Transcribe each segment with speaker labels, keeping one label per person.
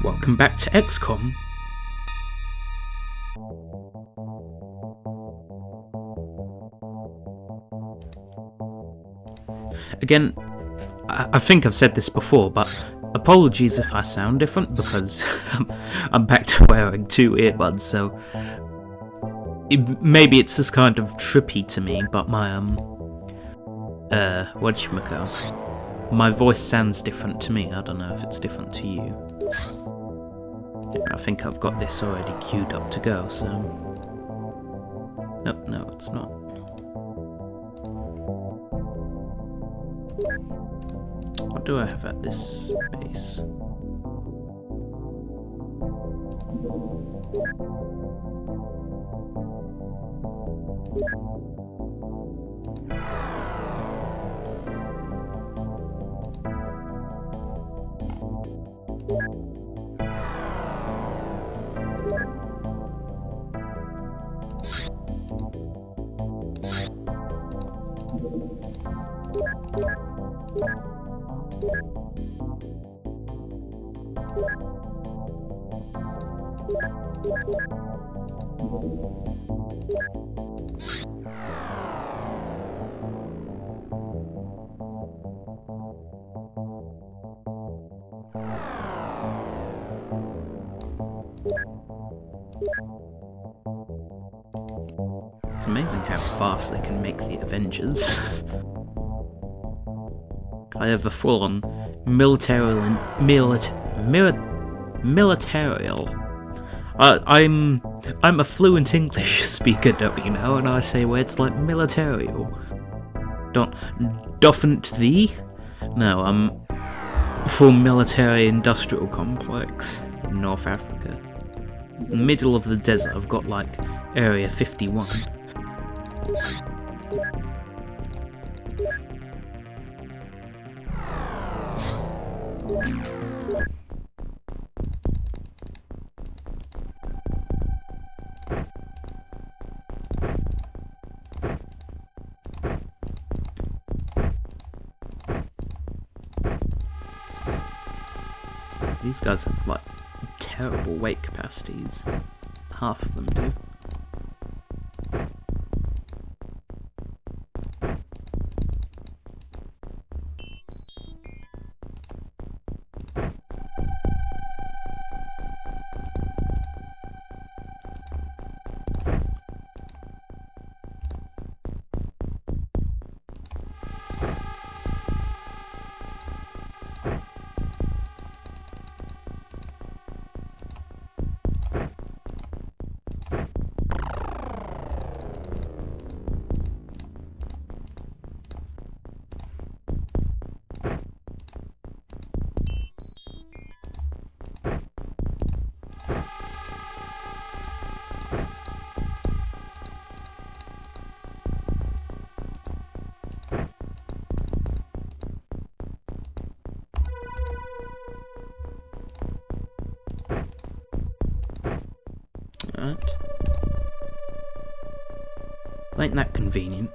Speaker 1: Welcome back to XCOM. Again, I think I've said this before, but apologies if I sound different, because I'm back to wearing two earbuds, so maybe it's just kind of trippy to me, but my, whatchamacallit, my voice sounds different to me. I don't know if it's different to you. I think I've got this already queued up to go, so... Nope, no, it's not. What do I have at this base? It's amazing how fast they can make the Avengers. I have a full-on militarial. I'm a fluent English speaker, don't you know? And I say words like militarial. Doesn't thee? No, I'm full military industrial complex in North Africa. In the middle of the desert, I've got like Area 51. These guys have like terrible weight capacities. Half of them do. Right. Ain't that convenient?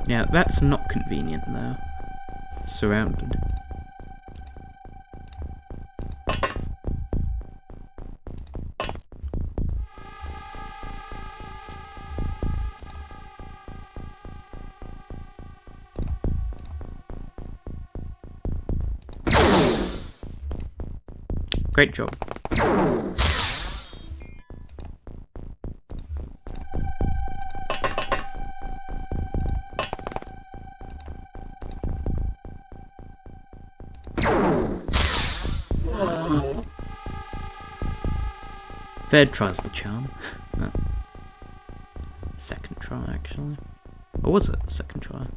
Speaker 1: Yeah, that's not convenient though. Surrounded. Great job. Third try's the charm. No. Second try, actually. Or was it the second try?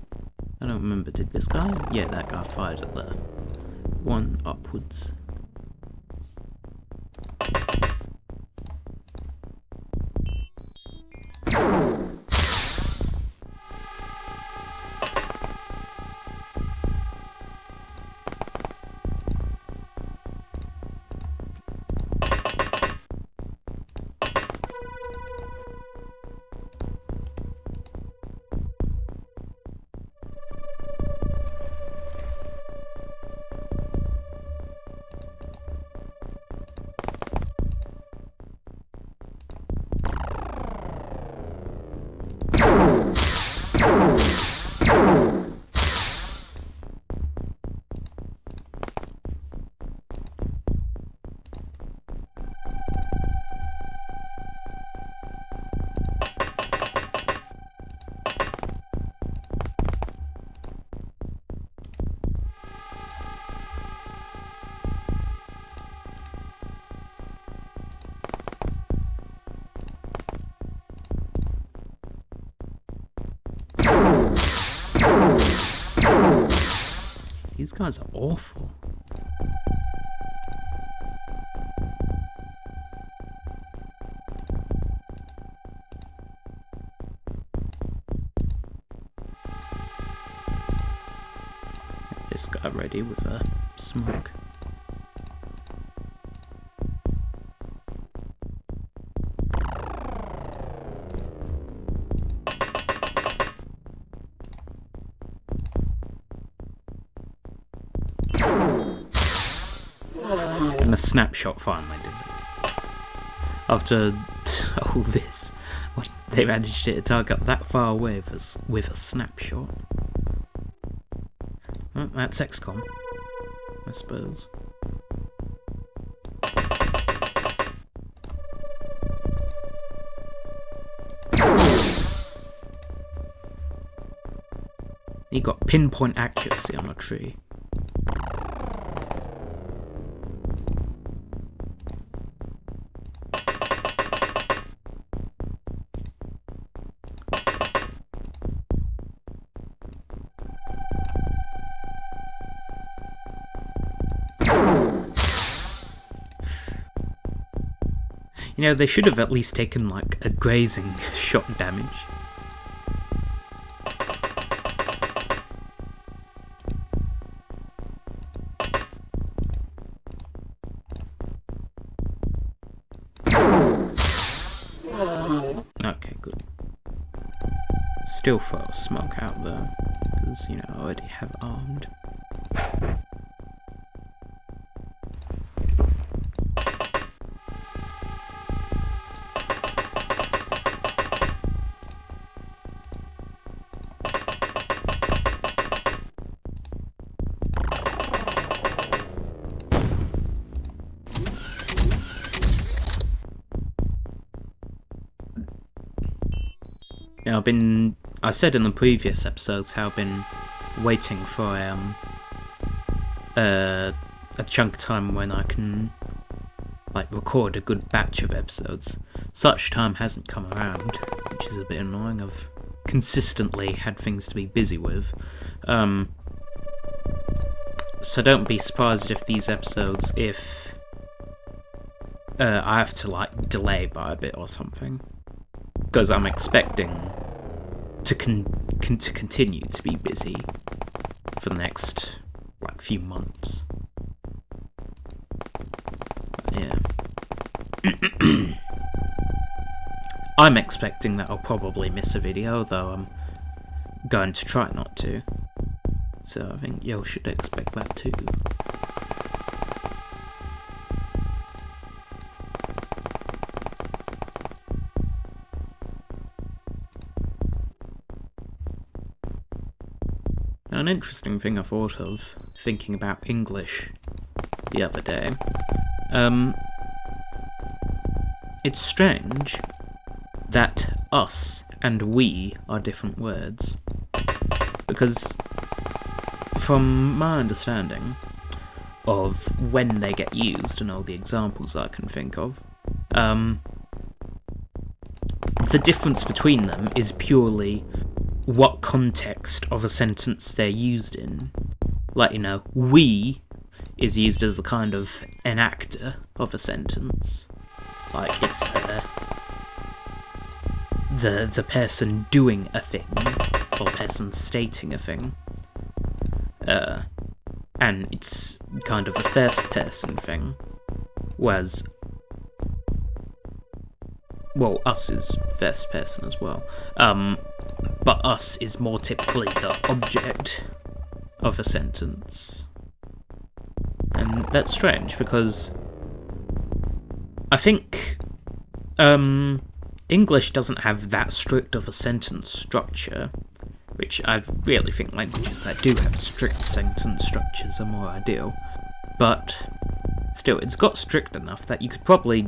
Speaker 1: I don't remember. Did this guy? Yeah, that guy fired at the one upwards. These guys are awful. This guy ready with a smoke. And the snapshot finally did it. After all this, when they managed to hit a target that far away with a snapshot. Well, that's XCOM, I suppose. He got pinpoint accuracy on a tree. You know, they should have at least taken, like, a grazing shot damage. Okay, good. Still throw smoke out there, because, you know, I already have armed. Now, I said in the previous episodes how I've been waiting for a chunk of time when I can, like, record a good batch of episodes. Such time hasn't come around, which is a bit annoying. I've consistently had things to be busy with. So don't be surprised if these episodes, I have to, like, delay by a bit or something. Because I'm expecting to continue to be busy for the next, like, few months. But, yeah. I'm expecting that I'll probably miss a video, though I'm going to try not to. So I think you should expect that too. An interesting thing I thought of, thinking about English the other day, it's strange that us and we are different words, because from my understanding of when they get used and all the examples I can think of, the difference between them is purely what context of a sentence they're used in. Like, you know, we is used as the kind of enactor of a sentence. Like, it's the person doing a thing, or person stating a thing. And it's kind of a first person thing. Whereas, well, us is first person as well. But us is more typically the object of a sentence. And that's strange, because I think English doesn't have that strict of a sentence structure, which I really think languages that do have strict sentence structures are more ideal. But still, it's got strict enough that you could probably...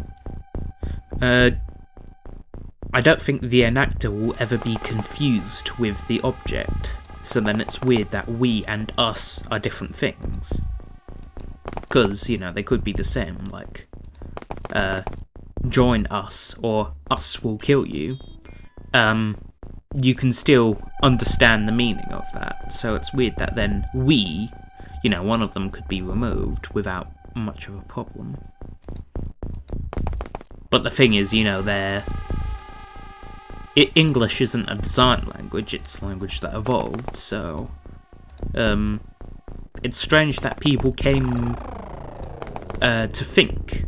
Speaker 1: I don't think the enactor will ever be confused with the object, so then it's weird that we and us are different things. Because, you know, they could be the same, like, join us, or us will kill you. You can still understand the meaning of that, so it's weird that then we, you know, one of them could be removed without much of a problem. But the thing is, you know, English isn't a design language, it's a language that evolved, so it's strange that people came to think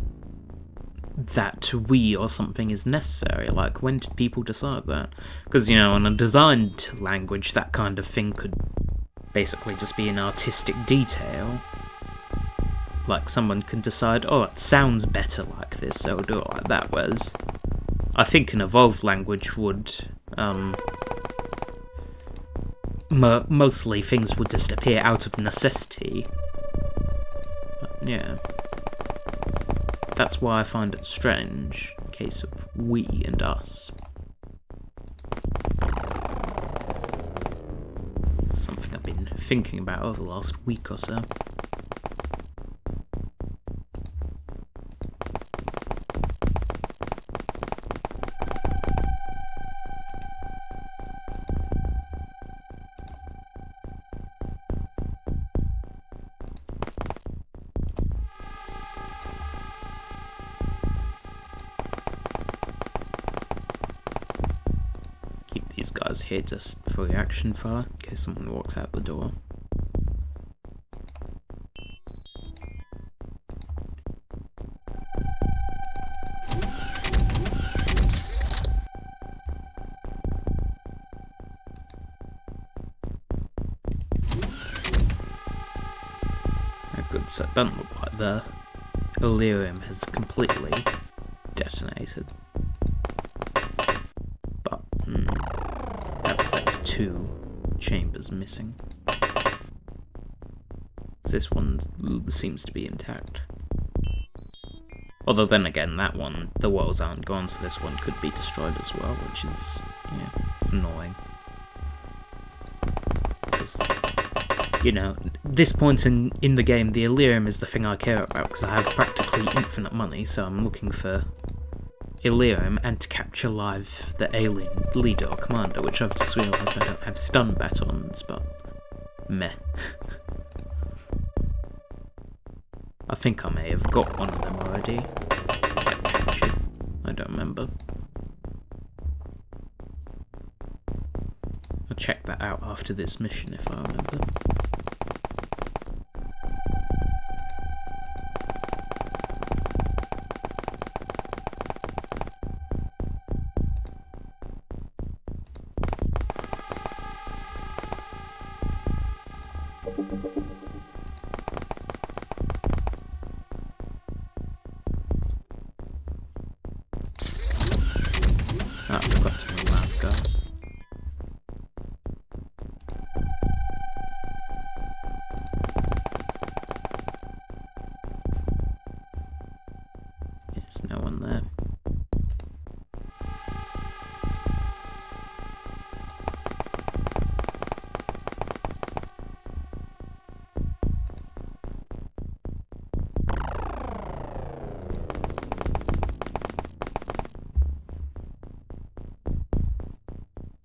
Speaker 1: that we or something is necessary. Like, when did people decide that? Because, you know, in a designed language, that kind of thing could basically just be an artistic detail. Like, someone can decide, oh, it sounds better like this, so do it like that. Whereas, I think an evolved language would, mostly things would just appear out of necessity. But, yeah. That's why I find it strange, in case of we and us. It's something I've been thinking about over the last week or so. These guys here just for reaction fire, in case someone walks out the door. Good, so it doesn't look like the Illyrium has completely detonated. But, perhaps that's 2 chambers missing. This one seems to be intact. Although then again, that one, the walls aren't gone, so this one could be destroyed as well, which is, yeah, annoying. Because, you know, this point in the game, the Illyrium is the thing I care about, because I have practically infinite money, so I'm looking for Illyrium and to capture live the alien leader or commander, which I've just realised I don't have stun batons, but meh. I think I may have got one of them already, like captured, I don't remember. I'll check that out after this mission if I remember. Oh, I forgot to remove guys. There's no one there.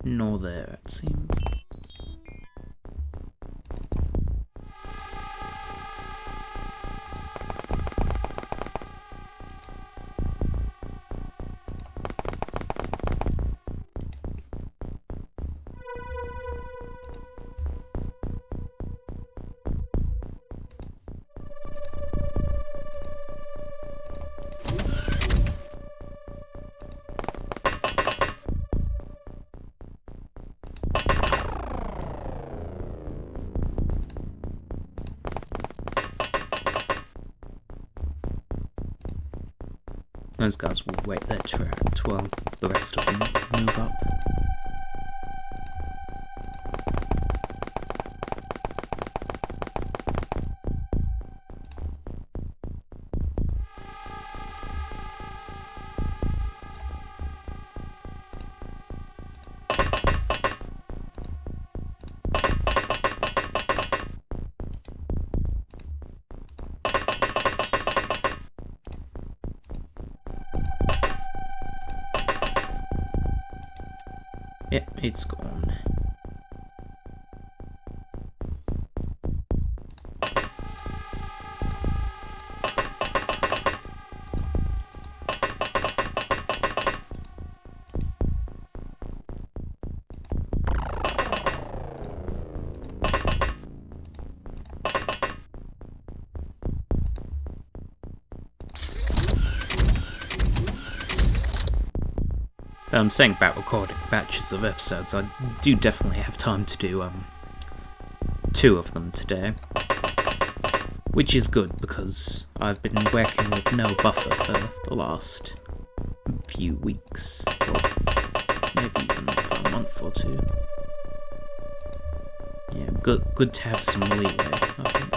Speaker 1: Nor there, it seems. Those guys will wait their turn while the rest of them move up. Yep, it's gone. Saying about recording batches of episodes, I do definitely have time to do 2 of them today, which is good because I've been working with no buffer for the last few weeks, or maybe even for a month or 2. Yeah, good to have some leeway, I think.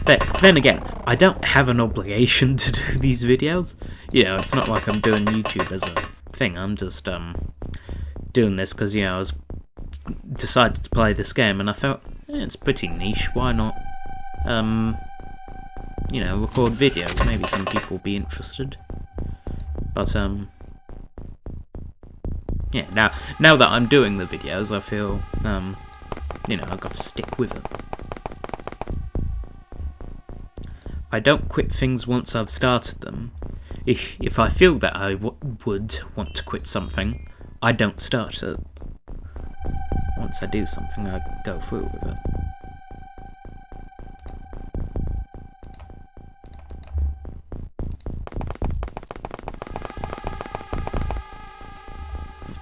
Speaker 1: But then again, I don't have an obligation to do these videos. You know, it's not like I'm doing YouTube as a thing. I'm just doing this because, you know, I was decided to play this game and I felt it's pretty niche. Why not, you know, record videos? Maybe some people will be interested. But yeah. Now that I'm doing the videos, I feel you know, I've got to stick with it. I don't quit things once I've started them. If I feel that I would want to quit something, I don't start it. Once I do something, I go through with it.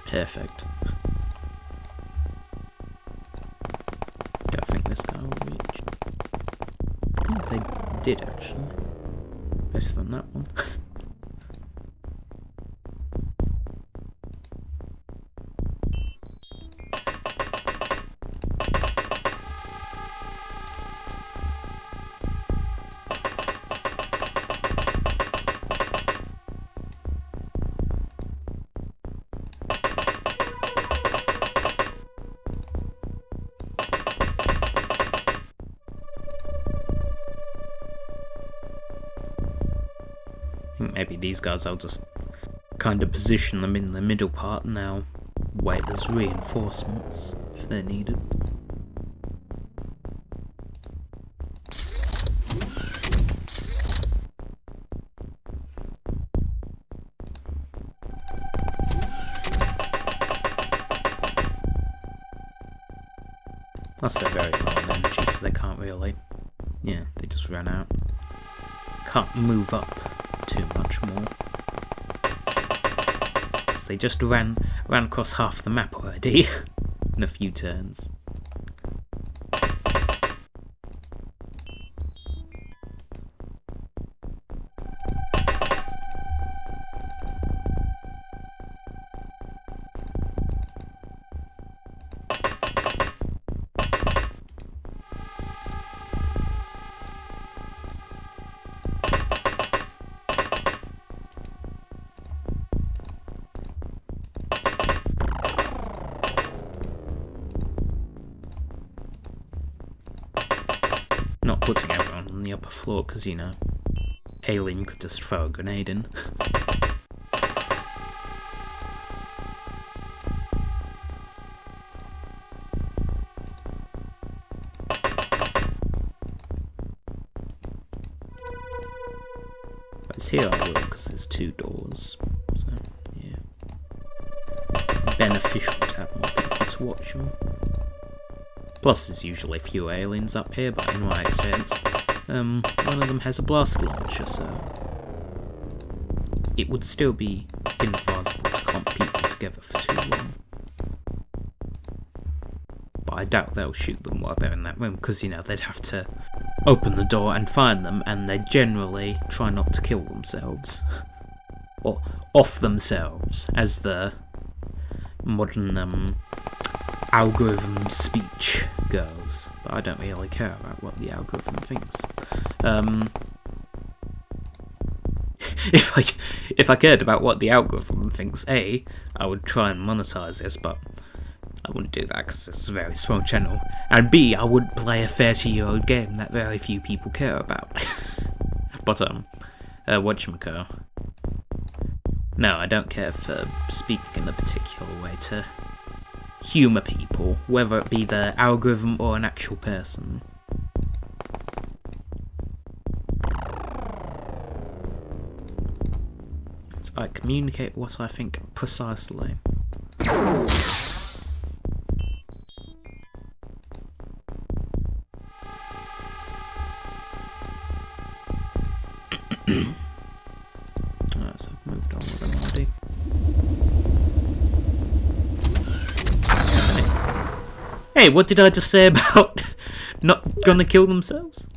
Speaker 1: Perfect. Don't think this guy will reach. Oh, they did actually. Better than that one. I think maybe these guys, I'll just kind of position them in the middle part and now wait as reinforcements if they're needed. Plus they're very low on energy, so they can't really... Yeah, they just ran out. Can't move up too much more. Because they just ran across half the map already in a few turns. Not putting everyone on the upper floor because, you know, alien could just throw a grenade in. But it's here I will because there's 2 doors, so yeah. Beneficial to have more people to watch them. Plus, there's usually fewer aliens up here, but in my experience, one of them has a blaster launcher, so it would still be inadvisable to clump people together for too long. But I doubt they'll shoot them while they're in that room, because, you know, they'd have to open the door and find them, and they generally try not to kill themselves. Or off themselves, as the modern, algorithm speech goes, but I don't really care about what the algorithm thinks. If I cared about what the algorithm thinks, I would try and monetize this, but I wouldn't do that because it's a very small channel, and B, I would play a 30-year-old game that very few people care about. But whatchamacallit? No, I don't care for speaking in a particular way to humour people, whether it be the algorithm or an actual person. So I communicate what I think precisely. on with them already. Hey, what did I just say about not gonna kill themselves?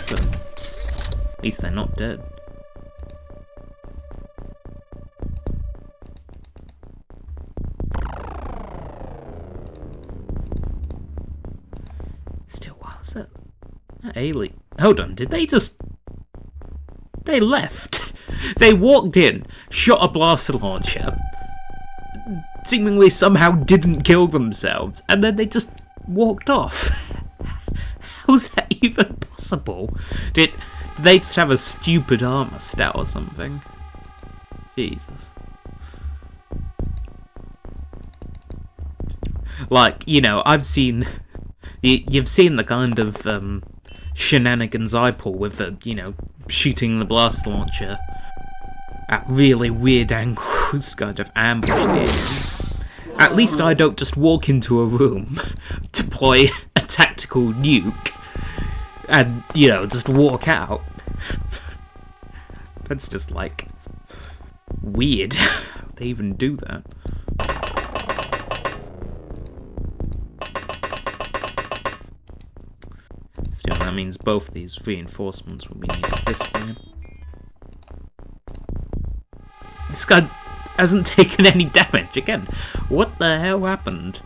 Speaker 1: But at least they're not dead. Still, what was that? That alien. Hold on, did they just... They left. They walked in, shot a blaster launcher, seemingly somehow didn't kill themselves, and then they just walked off. How's that even possible? Did they just have a stupid armor stat or something? Jesus. Like, you know, I've seen... You've seen the kind of shenanigans I pull with the, you know, shooting the blast launcher at really weird angles, kind of ambush the aliens. At least I don't just walk into a room, deploy a tactical nuke, and, you know, just walk out. That's just, like, weird. How they even do that. Still, that means both these reinforcements will be needed this way. This guy hasn't taken any damage again. What the hell happened?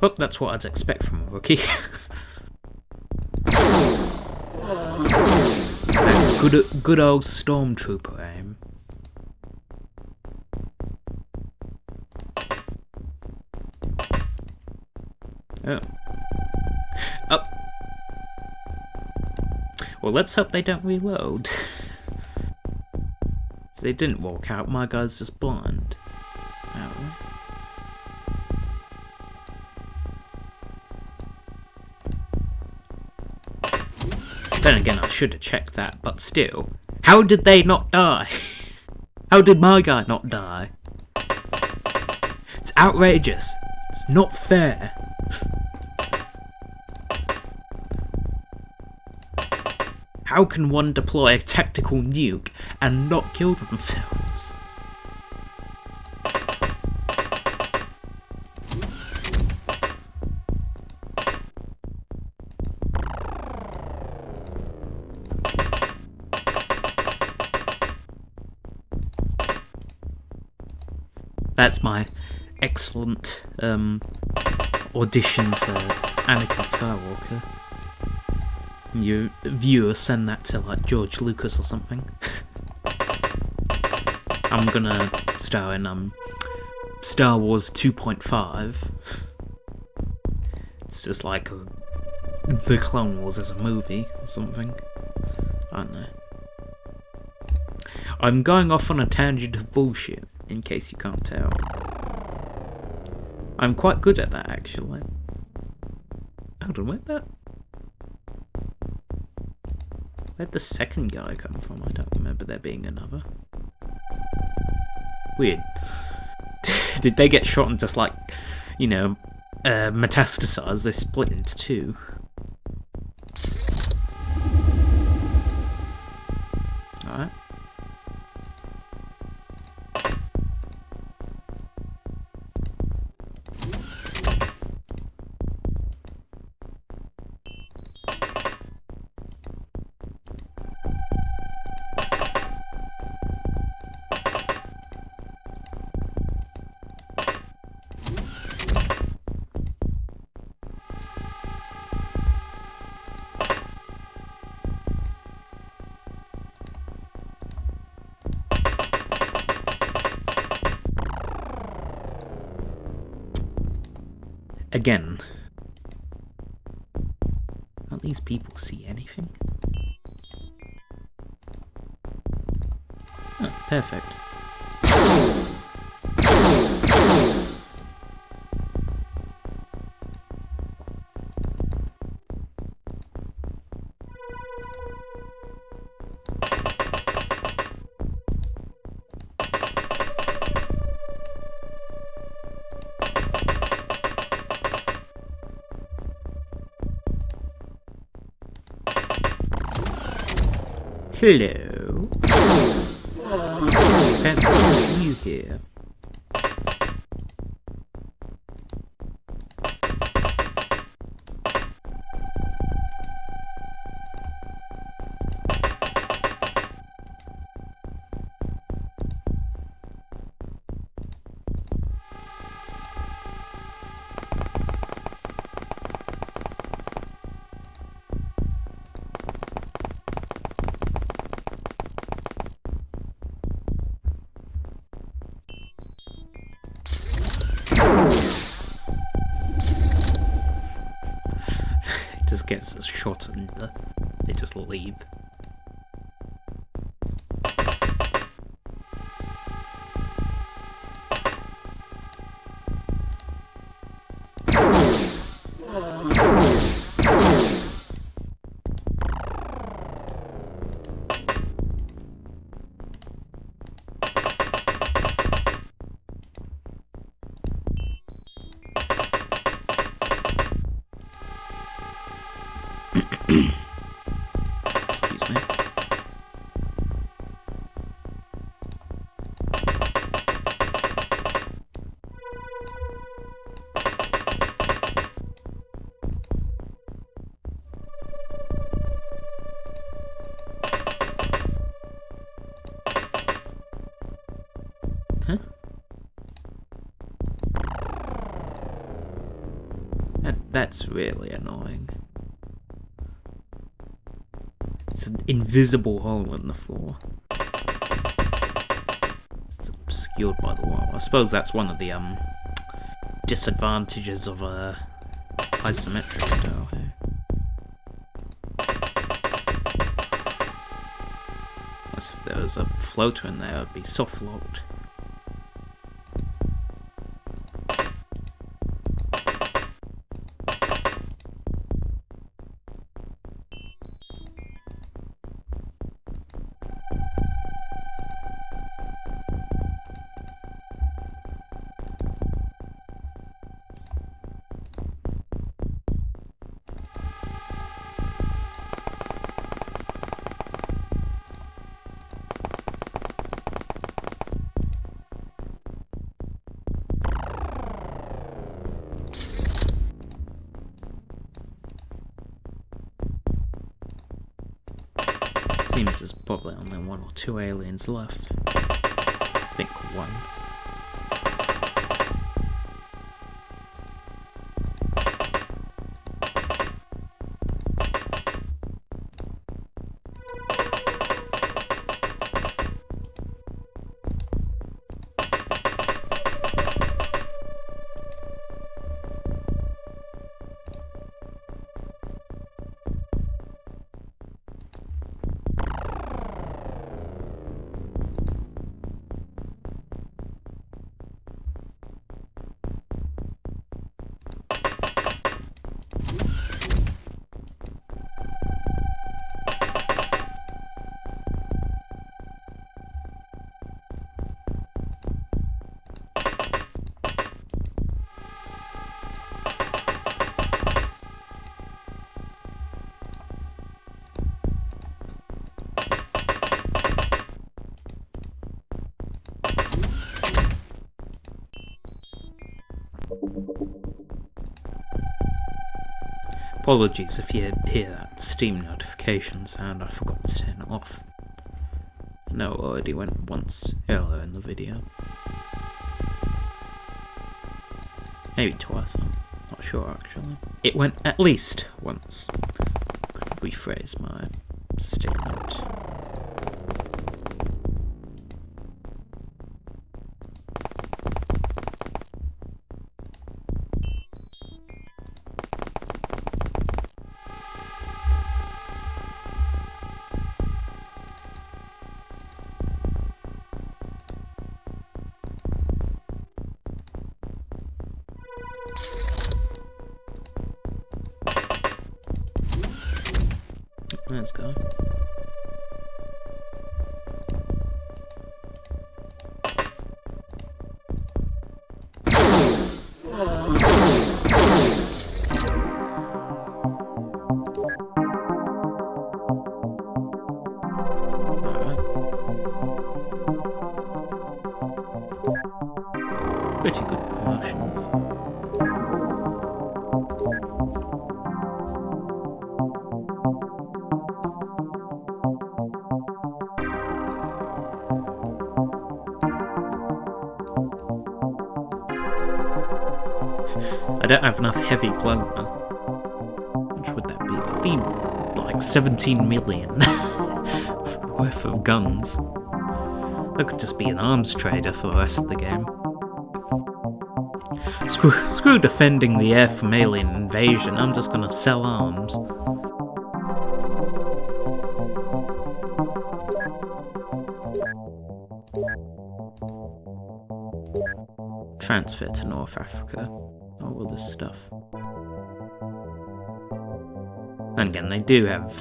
Speaker 1: Oh, that's what I'd expect from a rookie. Good old stormtrooper aim. Oh. Oh. Well, let's hope they don't reload. If they didn't walk out, my guy's just blind. Oh. Then again, I should have checked that, but still. How did they not die? How did my guy not die? It's outrageous. It's not fair. How can one deploy a tactical nuke and not kill themselves? That's my excellent audition for Anakin Skywalker. You viewers send that to like George Lucas or something. I'm gonna star in Star Wars 2.5. It's just like the Clone Wars as a movie or something. I don't know. I'm going off on a tangent of bullshit, in case you can't tell. I'm quite good at that, actually. Hold on, where'd the second guy come from? I don't remember there being another. Weird. Did they get shot and just like, you know, metastasize? They split into two. Alright. Again, can't these people see anything? Oh, perfect. Hello. Fancy seeing you here. Just gets a shot and they just leave. Excuse me. Huh? That's really annoying. It's an invisible hole in the floor. It's obscured by the wall. I suppose that's one of the disadvantages of isometric style here. As if there was a floater in there, it'd be soft locked. Seems there's probably only one or two aliens left. I think one. Apologies if you hear that Steam notification sound, I forgot to turn it off. I know it already went once earlier in the video. Maybe twice, I'm not sure actually. It went at least once. Could rephrase my statement. Let's go. I don't have enough heavy plasma. How much would that be? That'd be like 17 million worth of guns. I could just be an arms trader for the rest of the game. Screw defending the air from alien invasion, I'm just gonna sell arms. Transfer to North Africa. All of this stuff. And again, they do have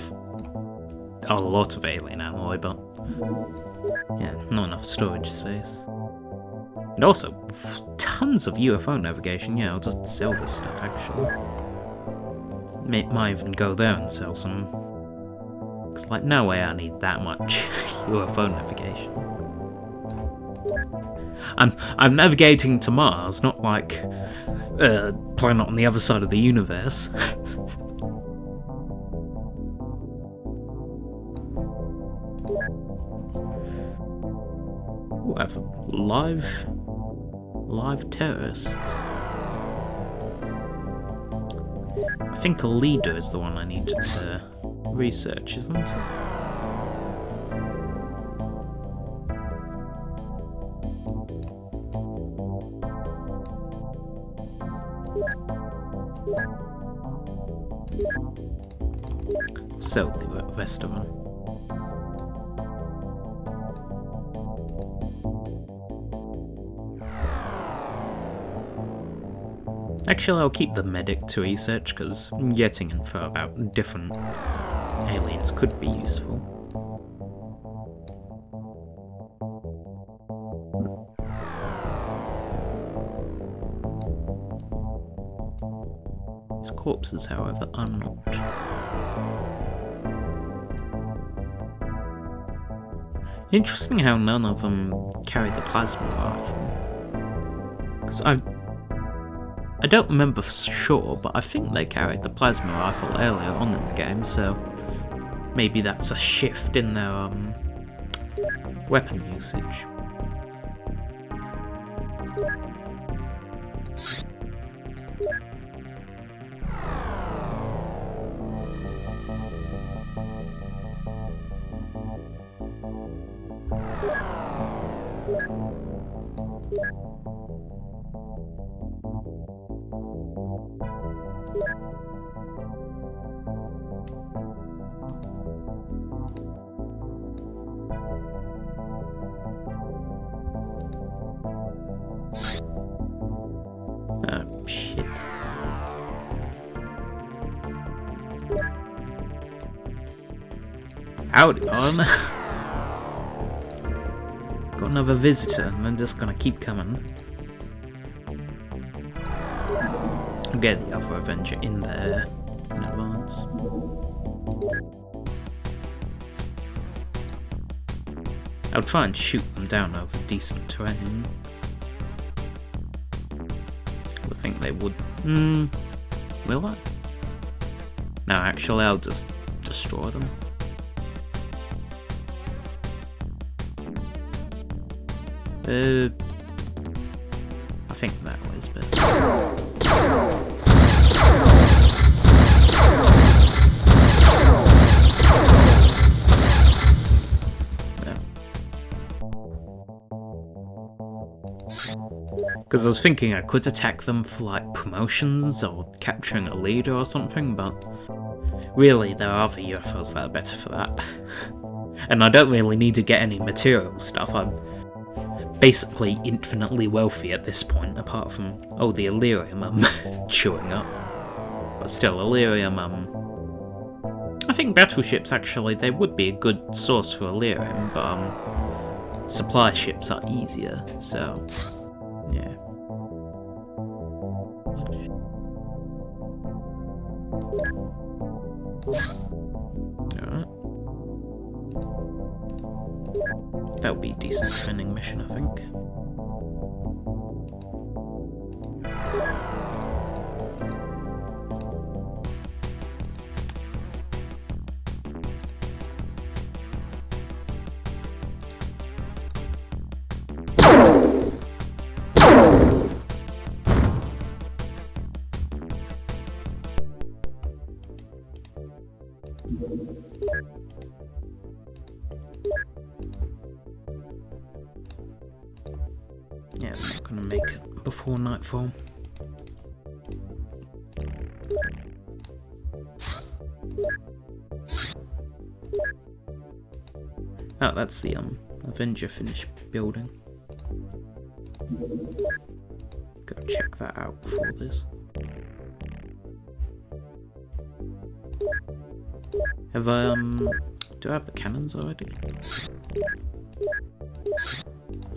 Speaker 1: a lot of alien alloy, but yeah, not enough storage space. And also, tons of UFO navigation. Yeah, I'll just sell this stuff, actually. Might even go there and sell some. Because, like, no way I need that much UFO navigation. I'm navigating to Mars, not like a planet on the other side of the universe. Ooh, I have a live terrorists. I think a leader is the one I need to research, isn't it? Sell the rest of them. Actually, I'll keep the medic to research, because getting info about different aliens could be useful. These corpses, however, are not. Interesting how none of them carry the plasma rifle. Because I don't remember for sure, but I think they carried the plasma rifle earlier on in the game, so maybe that's a shift in their weapon usage. Oh, shit. Howdy, on. Got another visitor, and I'm just gonna keep coming. Get the other Avenger in there in advance. I'll try and shoot them down over decent terrain. I think they would. Will I? No, actually, I'll just destroy them. I think that was best. Because I was thinking I could attack them for like promotions or capturing a leader or something, but really there are other UFOs that are better for that. And I don't really need to get any material stuff. I'm basically infinitely wealthy at this point, apart from, oh, the Illyrium I'm chewing up. But still, Illyrium, I think battleships actually, they would be a good source for Illyrium, but supply ships are easier, so yeah. Alright. That would be a decent training mission, I think. Yeah, I'm not gonna make it before nightfall. Oh, that's the Avenger finished building. Go check that out before this. Have I do I have the cannons already?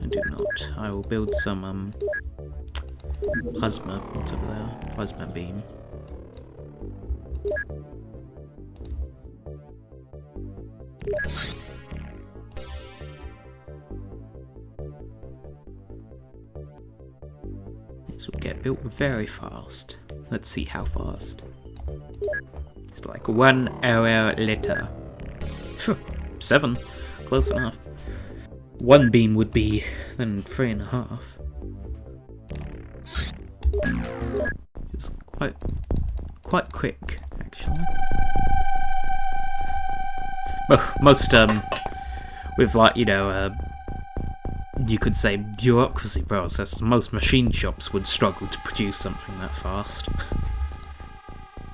Speaker 1: I do not. I will build some plasma, whatever they are, plasma beam. This will get built very fast. Let's see how fast. It's like 1 hour later. 7. Close enough. One beam would be then 3.5. It's quite quick, actually. Well, most with like, you know, you could say bureaucracy process, most machine shops would struggle to produce something that fast.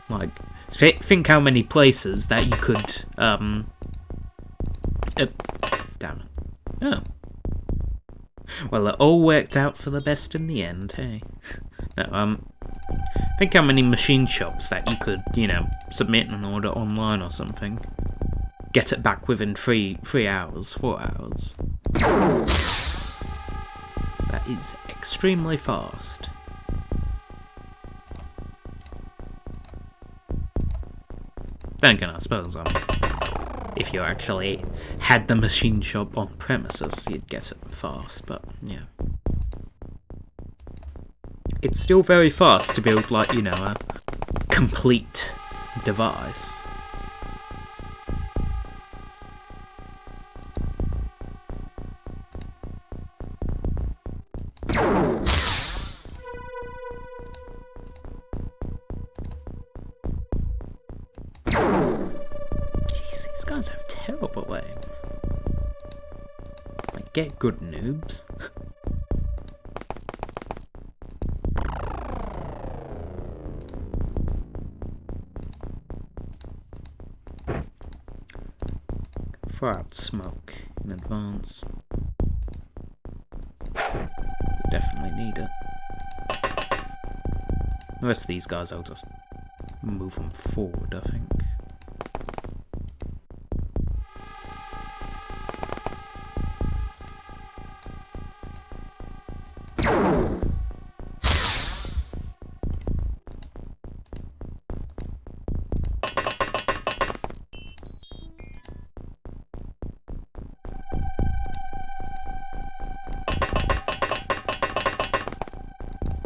Speaker 1: Like, think how many places that you could, damn it. Oh. Well, it all worked out for the best in the end, hey? No, think how many machine shops that you could, you know, submit an order online or something. Get it back within 3 hours, 4 hours. That is extremely fast. Then again, I suppose, if you actually had the machine shop on premises, you'd get it fast, but yeah. It's still very fast to build, like, you know, a complete device. Jeez, these guys have terrible aim. Like, get good, noobs. Throw out smoke in advance. Definitely need it. The rest of these guys, I'll just move them forward, I think.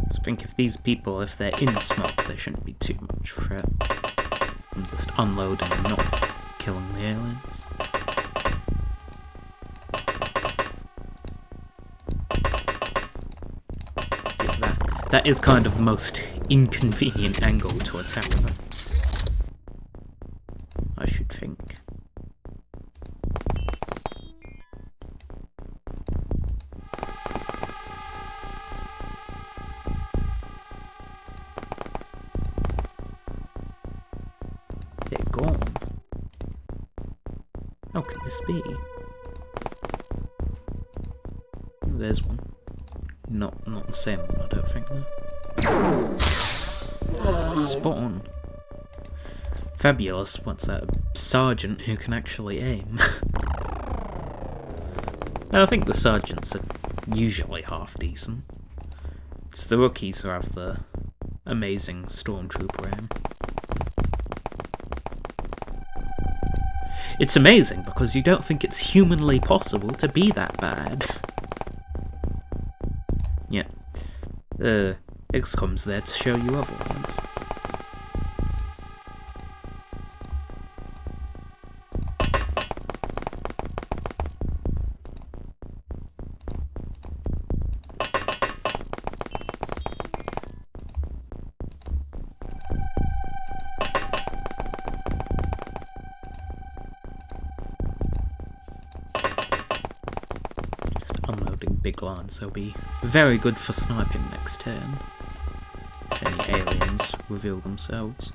Speaker 1: I think if these people, if they're in smoke, they shouldn't be too much threat. I'm just unloading and not killing the aliens. Yeah, that is kind of the most inconvenient angle to attack them, I should think. They're gone. How can this be? There's one. Not the same one, I don't think, though. Spot on. Fabulous. What's that? A sergeant who can actually aim. I think the sergeants are usually half decent. It's the rookies who have the amazing stormtrooper aim. It's amazing because you don't think it's humanly possible to be that bad. Yeah. XCOM's there to show you otherwise. big lines. They'll be very good for sniping next turn, if any aliens reveal themselves.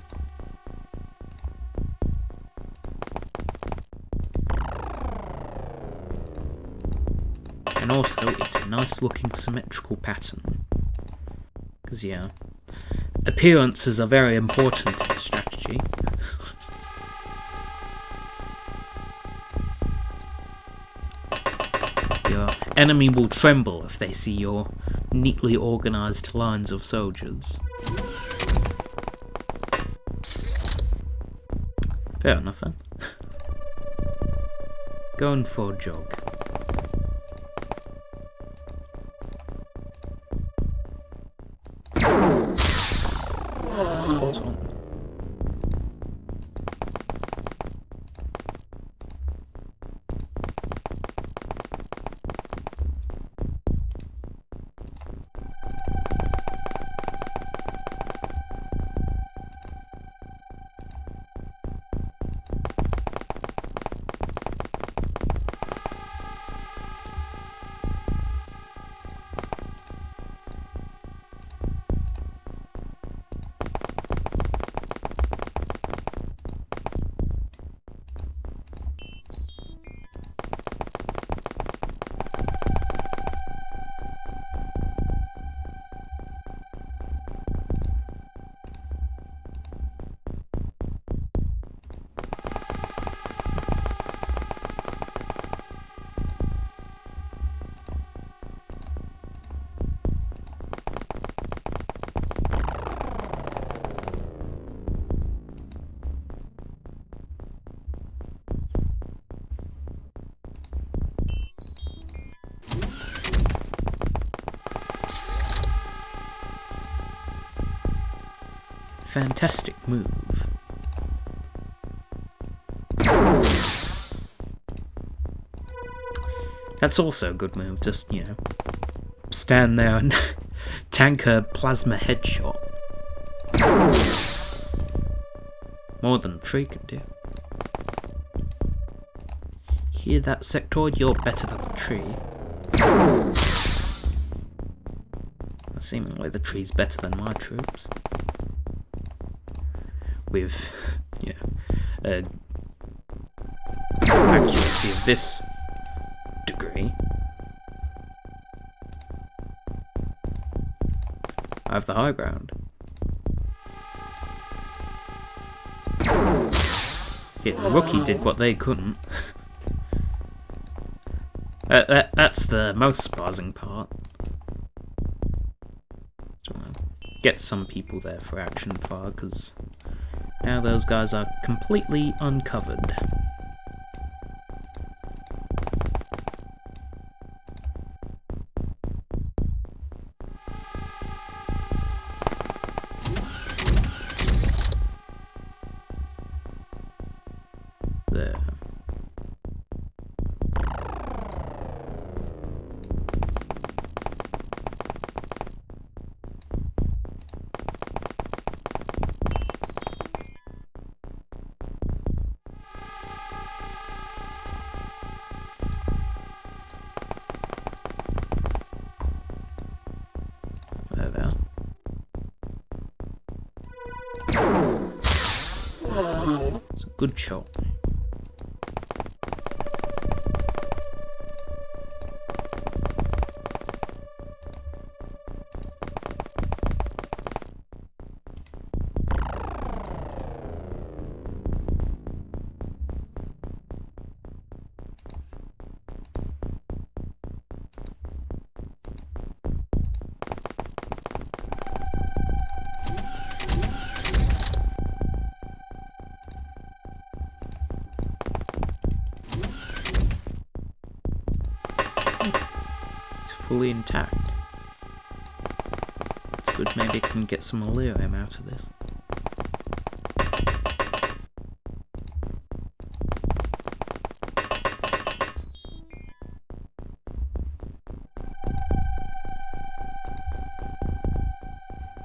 Speaker 1: And also, it's a nice looking symmetrical pattern. Because, yeah, appearances are very important in strategy. Your enemy will tremble if they see your neatly organised lines of soldiers. Fair enough then. Going for a jog. Spot on. Fantastic move. That's also a good move, just, you know, stand there and tank a plasma headshot. More than a tree can do. Hear that, sectoid? You're better than the tree. Seemingly the tree's better than my troops. With, you know, accuracy of this degree, I have the high ground. Yeah, the rookie did what they couldn't. That's the most surprising part. Get some people there for action fire, because now those guys are completely uncovered. There. It's a good shot. Fully intact. It's good, maybe I can get some Illyrium out of this.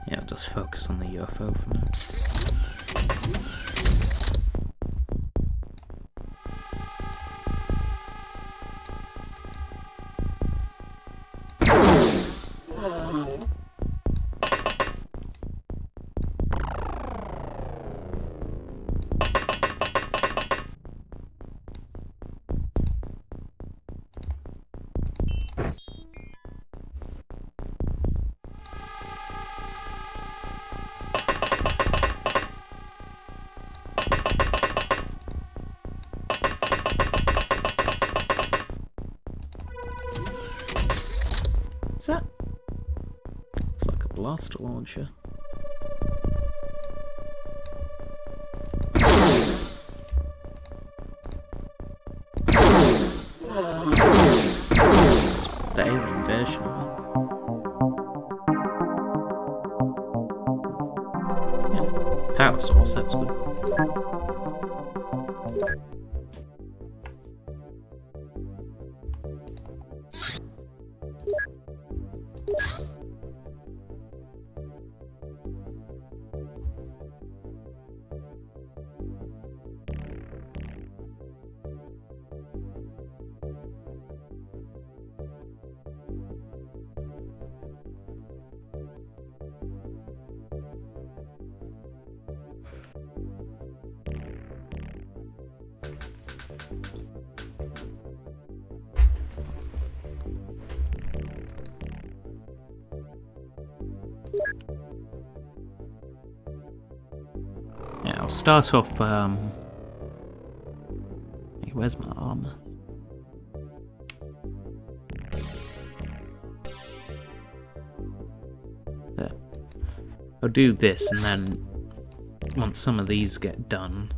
Speaker 1: Yeah, I'll just focus on the UFO for now. blaster launcher. It's the alien version of it. Yeah, power source, that's good. Yeah, I'll start off by, hey, where's my armor? There. I'll do this, and then once some of these get done,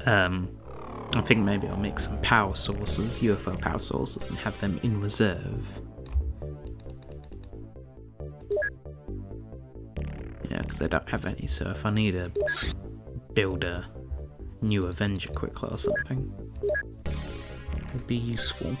Speaker 1: I think maybe I'll make some power sources, UFO power sources, and have them in reserve. Yeah, because I don't have any, so if I need to build a new Avenger quickly or something, it would be useful.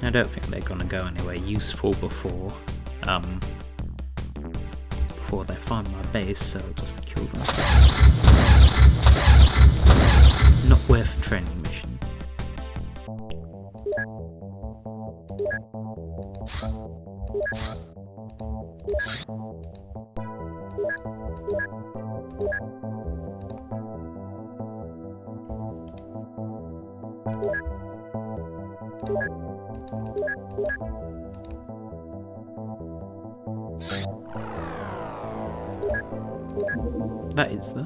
Speaker 1: I don't think they're gonna go anywhere useful before they find my base, so I'll just kill them. Not worth a training mission. That is the.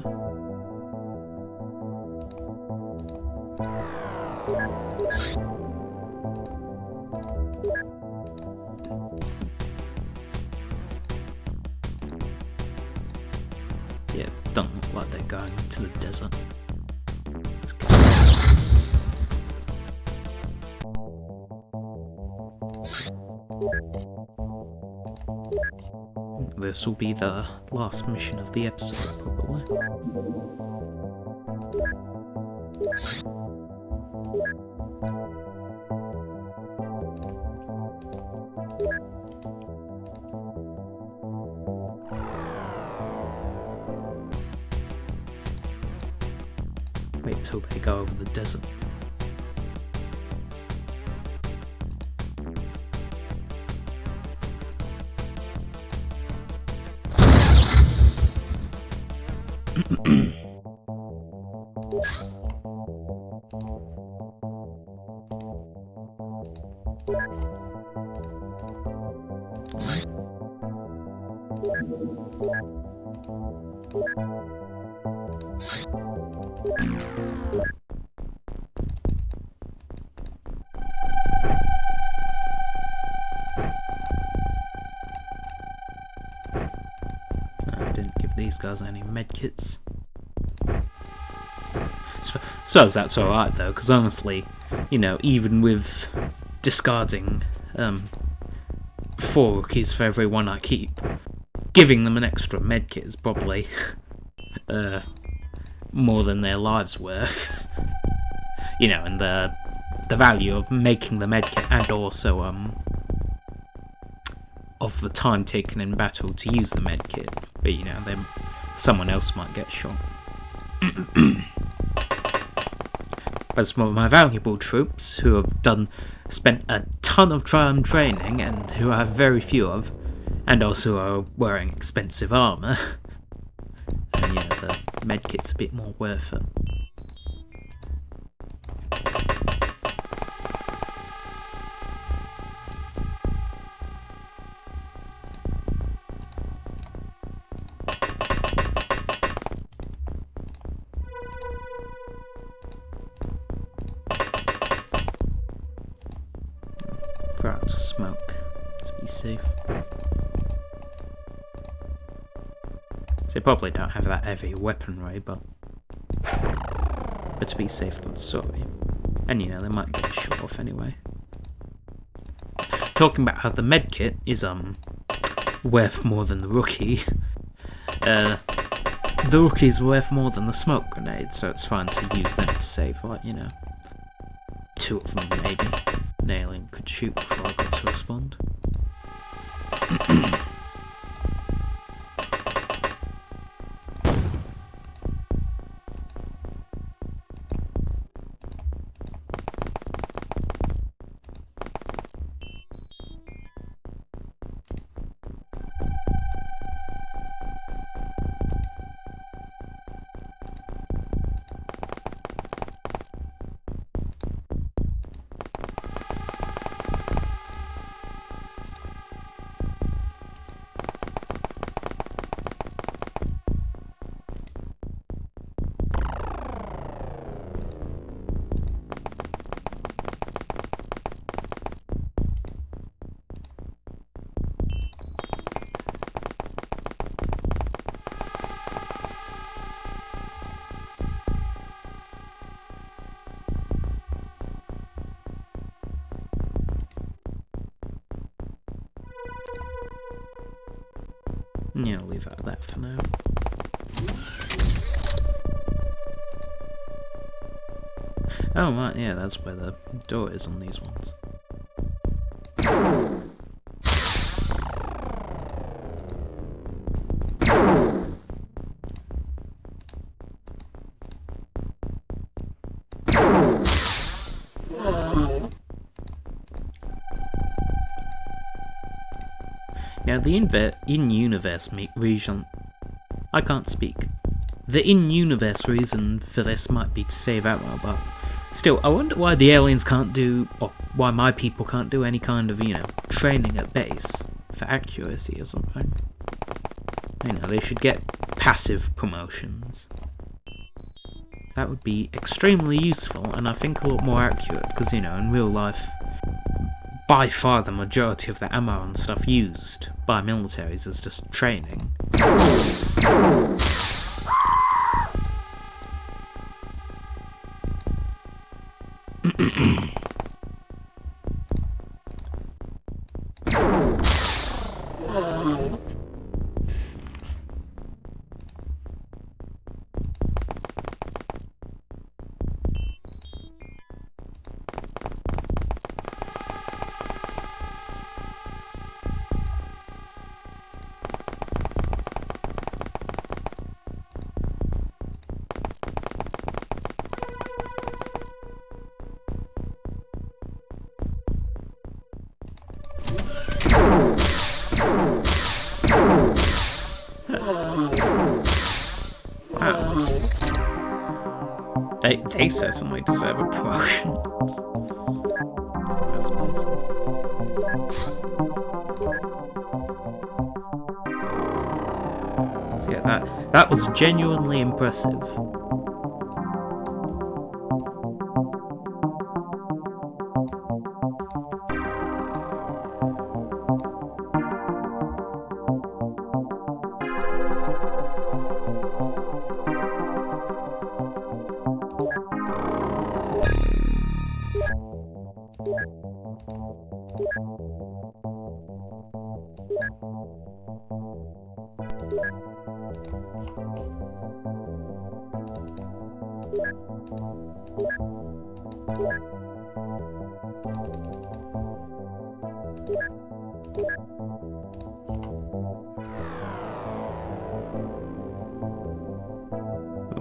Speaker 1: Yeah, don't look like they're going to the desert. This will be the last mission of the episode, probably. Wait till they go over the desert. I didn't give these guys any medkits. Suppose that's alright though, because honestly, you know, even with discarding 4 rookies for every one I keep, giving them an extra medkit is probably more than their lives worth. You know, and the value of making the medkit and also of the time taken in battle to use the medkit. But you know, then someone else might get shot. As some of my valuable troops who have spent a ton of training and who I have very few of, and also are wearing expensive armour. And yeah, the medkit's a bit more worth it. Throw out smoke to be safe. So they probably don't have that heavy weaponry, but to be safe than sorry. And you know, they might get shot off anyway. Talking about how the medkit is worth more than the rookie. The rookie's worth more than the smoke grenade, so it's fine to use them to save, like, you know, 2 of them maybe. Nailing could shoot before I got to respond. Yeah, I'll leave it at that for now. Oh, right, yeah, that's where the door is on these ones. Now, the in-universe reason... I can't speak. The in-universe reason for this might be to save ammo, but still, I wonder why the aliens can't do, or why my people can't do any kind of, you know, training at base for accuracy or something. You know, they should get passive promotions. That would be extremely useful, and I think a lot more accurate, because, you know, in real life, by far the majority of the ammo and stuff used by militaries is just training. They certainly deserve a promotion. So yeah, that was genuinely impressive.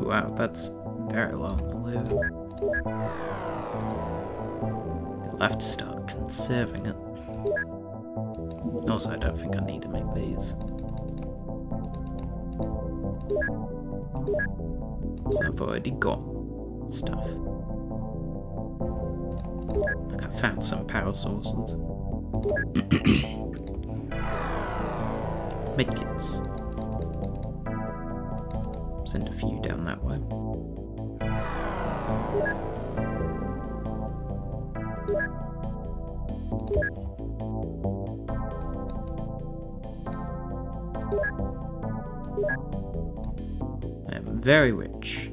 Speaker 1: Wow, that's very low on the loot. You'll have to start conserving it. Also, I don't think I need to make these. because I've already got stuff. Like I found some power sources. Medkits. Send a few down that way. I am very rich.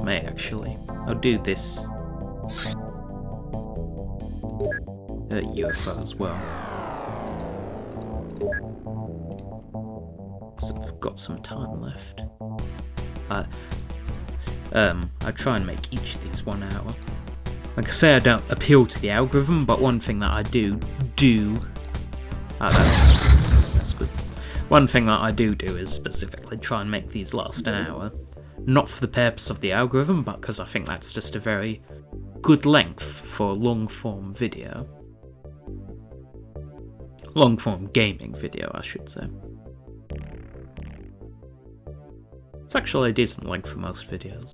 Speaker 1: May actually. I'll do this. UFO as well. So I've got some time left. I try and make each of these 1 hour. Like I say, I don't appeal to the algorithm, but one thing that I do... that's good. One thing that I do is specifically try and make these last an hour. Not for the purpose of the algorithm, but because I think that's just a very good length for a long-form video. Long-form gaming video, I should say. It's actually a decent length for most videos.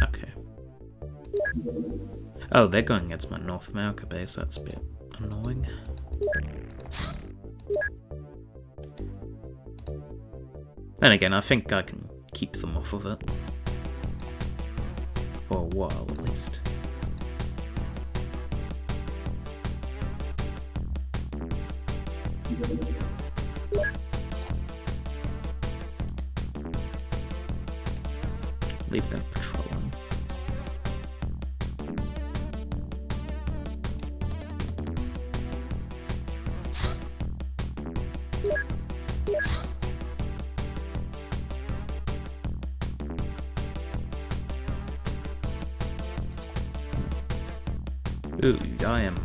Speaker 1: Okay. Oh, they're going against my North America base, that's a bit annoying. Then again, I think I can keep them off of it. For a while, at least. Leave them patrolling. Ooh, I am...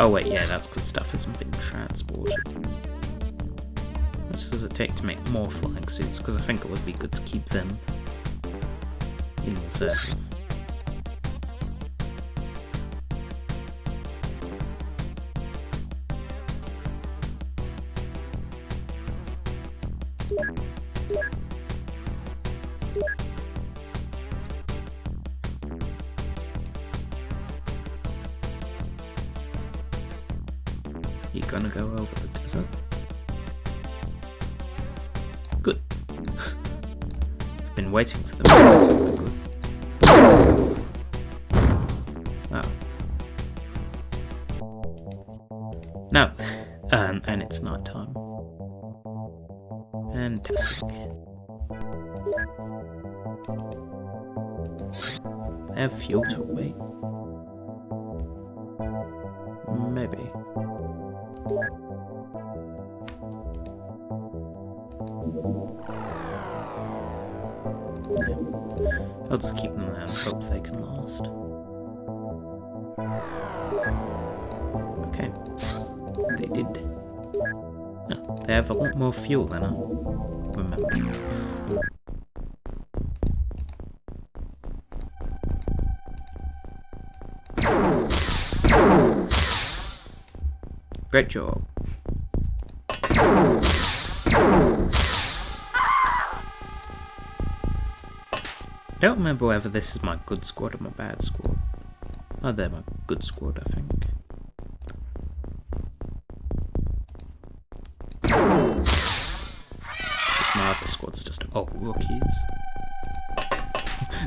Speaker 1: Oh wait, yeah, that's because stuff hasn't been transported. How much does it take to make more flying suits? Because I think it would be good to keep them in reserve. You gonna go over the desert? Good. I've been waiting for them to do something good. Oh. No. And it's night time. Fantastic. I have fuel to wait. Maybe. I'll just keep them there and hope they can last. Okay. They did. No, they have a lot more fuel than I remember. Great job. I don't remember whether this is my good squad or my bad squad. Oh, they're my good squad, I think. Because my other squad's just all rookies.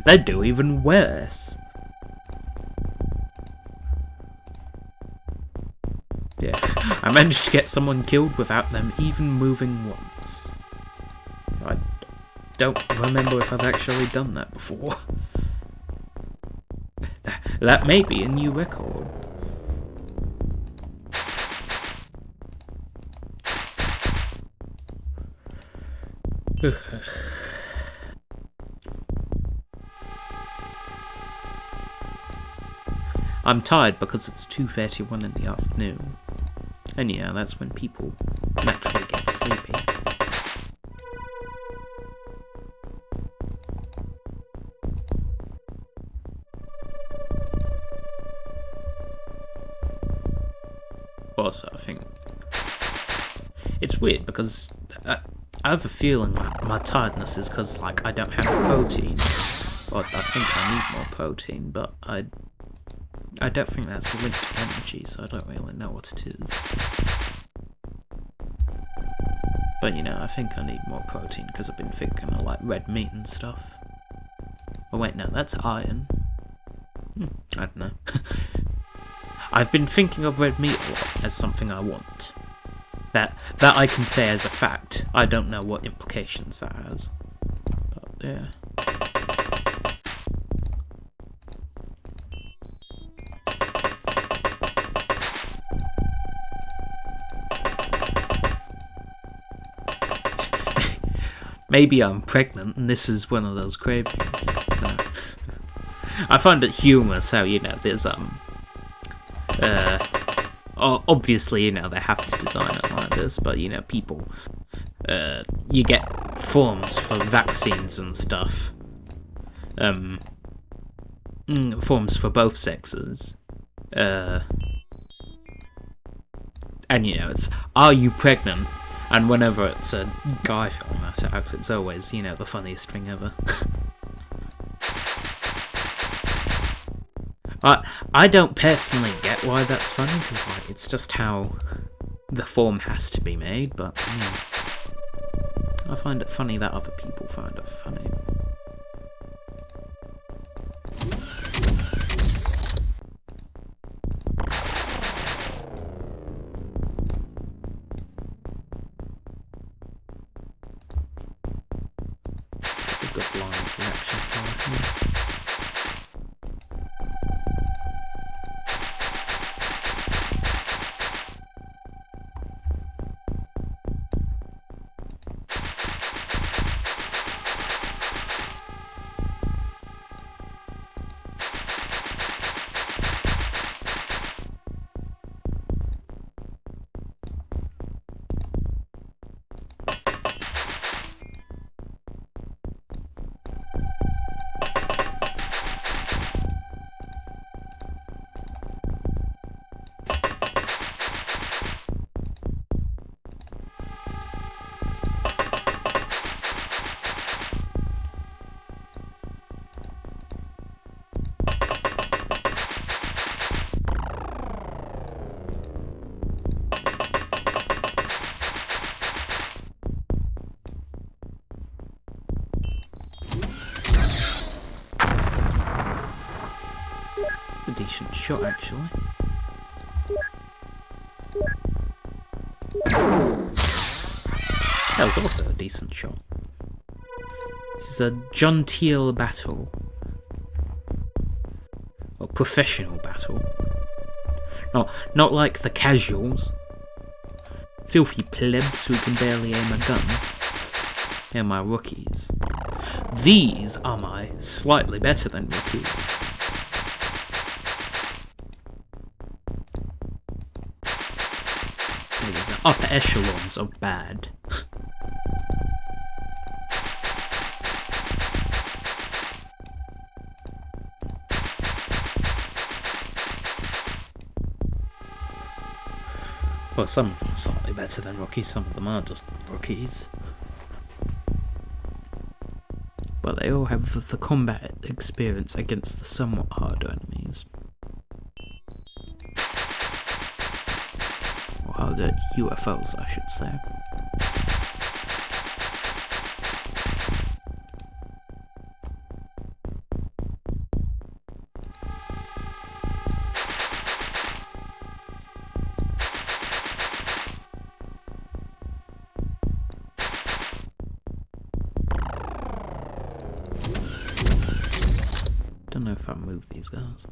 Speaker 1: They do even worse. Yeah, I managed to get someone killed without them even moving once. I don't remember if I've actually done that before. That may be a new record. I'm tired because it's 2:31 in the afternoon. And yeah, that's when people naturally get sleepy. Also, I think it's weird because I have a feeling like my tiredness is because like I don't have protein. Well, I think I need more protein, but I don't think that's linked to energy, so I don't really know what it is. But you know, I think I need more protein because I've been thinking of like red meat and stuff. Oh wait, no, that's iron. I don't know. I've been thinking of red meat a lot as something I want. That I can say as a fact. I don't know what implications that has. But yeah. Maybe I'm pregnant and this is one of those cravings. No. I find it humorous how, you know, there's obviously, you know, they have to design it like this, but you know, people you get forms for vaccines and stuff. Forms for both sexes. And you know, it's, are you pregnant? And whenever it's a guy filling that out, it's always, you know, the funniest thing ever. I don't personally get why that's funny, because like, it's just how the form has to be made, but yeah. I find it funny that other people find it funny. Let's get a good line of reaction for it here. A decent shot, actually. That was also a decent shot. This is a genteel battle. Or professional battle. Not like the casuals. Filthy plebs who can barely aim a gun. They're my rookies. These are my slightly better than rookies. The upper echelons are bad. Well, some of them are slightly better than rookies, some of them are just rookies. But they all have the combat experience against the somewhat harder enemies. Or harder UFOs, I should say. Don't know if I move these guys.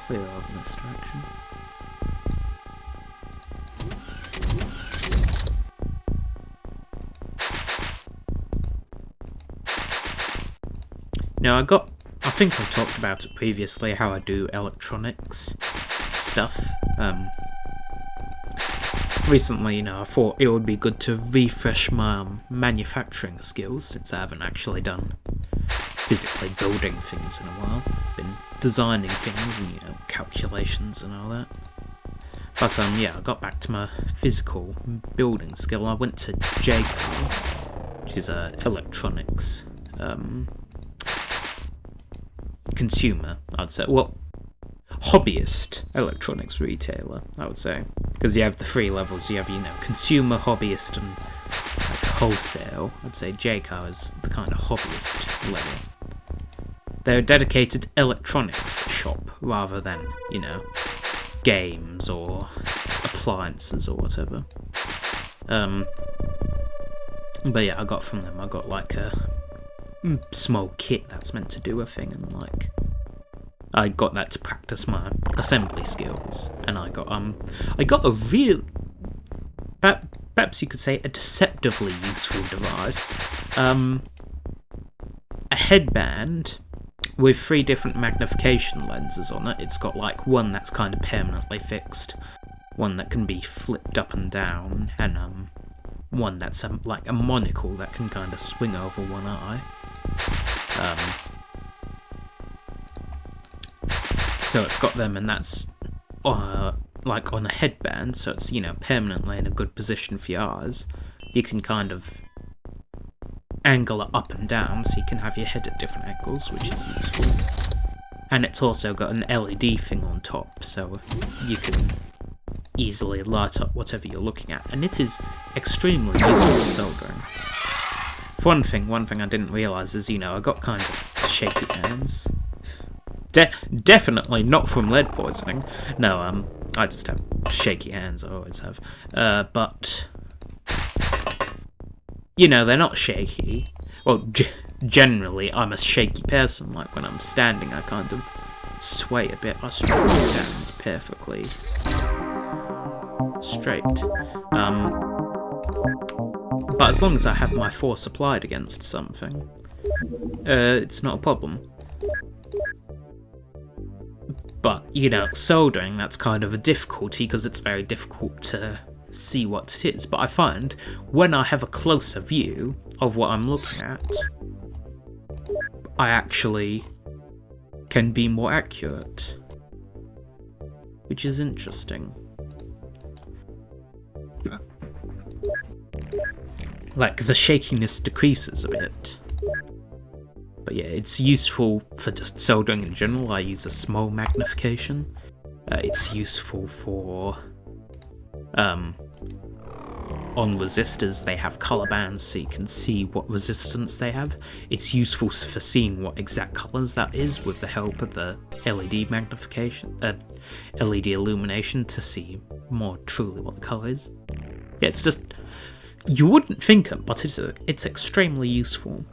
Speaker 1: clear over in this direction. Now I think I've talked about it previously, how I do electronics stuff. Recently, I thought it would be good to refresh my manufacturing skills, since I haven't actually done physically building things in a while. Been designing things and, calculations and all that. But, yeah, I got back to my physical building skill. I went to JCO, which is a electronics, consumer, I'd say. Well, hobbyist electronics retailer, I would say. Because you have the three levels. You have, consumer, hobbyist, and wholesale. I'd say JCO is the kind of hobbyist level. They're a dedicated electronics shop rather than, games or appliances or whatever. But yeah, I got from them. I got like a small kit that's meant to do a thing, and like I got that to practice my assembly skills, and I got a real, perhaps you could say, a deceptively useful device, a headband with 3 different magnification lenses on it. It's got like one that's kind of permanently fixed, one that can be flipped up and down, and one that's like a monocle that can kind of swing over one eye. So it's got them, and that's like on a headband, so it's permanently in a good position for your eyes. You can kind of angle it up and down, so you can have your head at different angles, which is useful. And it's also got an LED thing on top, so you can easily light up whatever you're looking at, and it is extremely useful for soldering. For one thing I didn't realise is, I got kind of shaky hands. Definitely not from lead poisoning. No, I just have shaky hands, I always have. But they're not shaky. Well, generally, I'm a shaky person. Like, when I'm standing, I kind of sway a bit. I struggle to stand perfectly straight. But as long as I have my force applied against something, it's not a problem. But, soldering, that's kind of a difficulty, because it's very difficult to see what it is. But I find, when I have a closer view of what I'm looking at, I actually can be more accurate. Which is interesting. Like, the shakiness decreases a bit. But yeah, it's useful for just soldering in general. I use a small magnification. It's useful for on resistors, they have color bands so you can see what resistance they have. It's useful for seeing what exact colors that is with the help of the LED magnification, LED illumination, to see more truly what the color is. Yeah, it's just, you wouldn't think it, but it's extremely useful.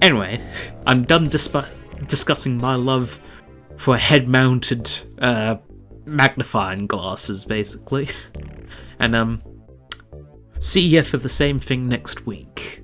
Speaker 1: Anyway, I'm done discussing my love for head-mounted magnifying glasses, basically. And see ya for the same thing next week.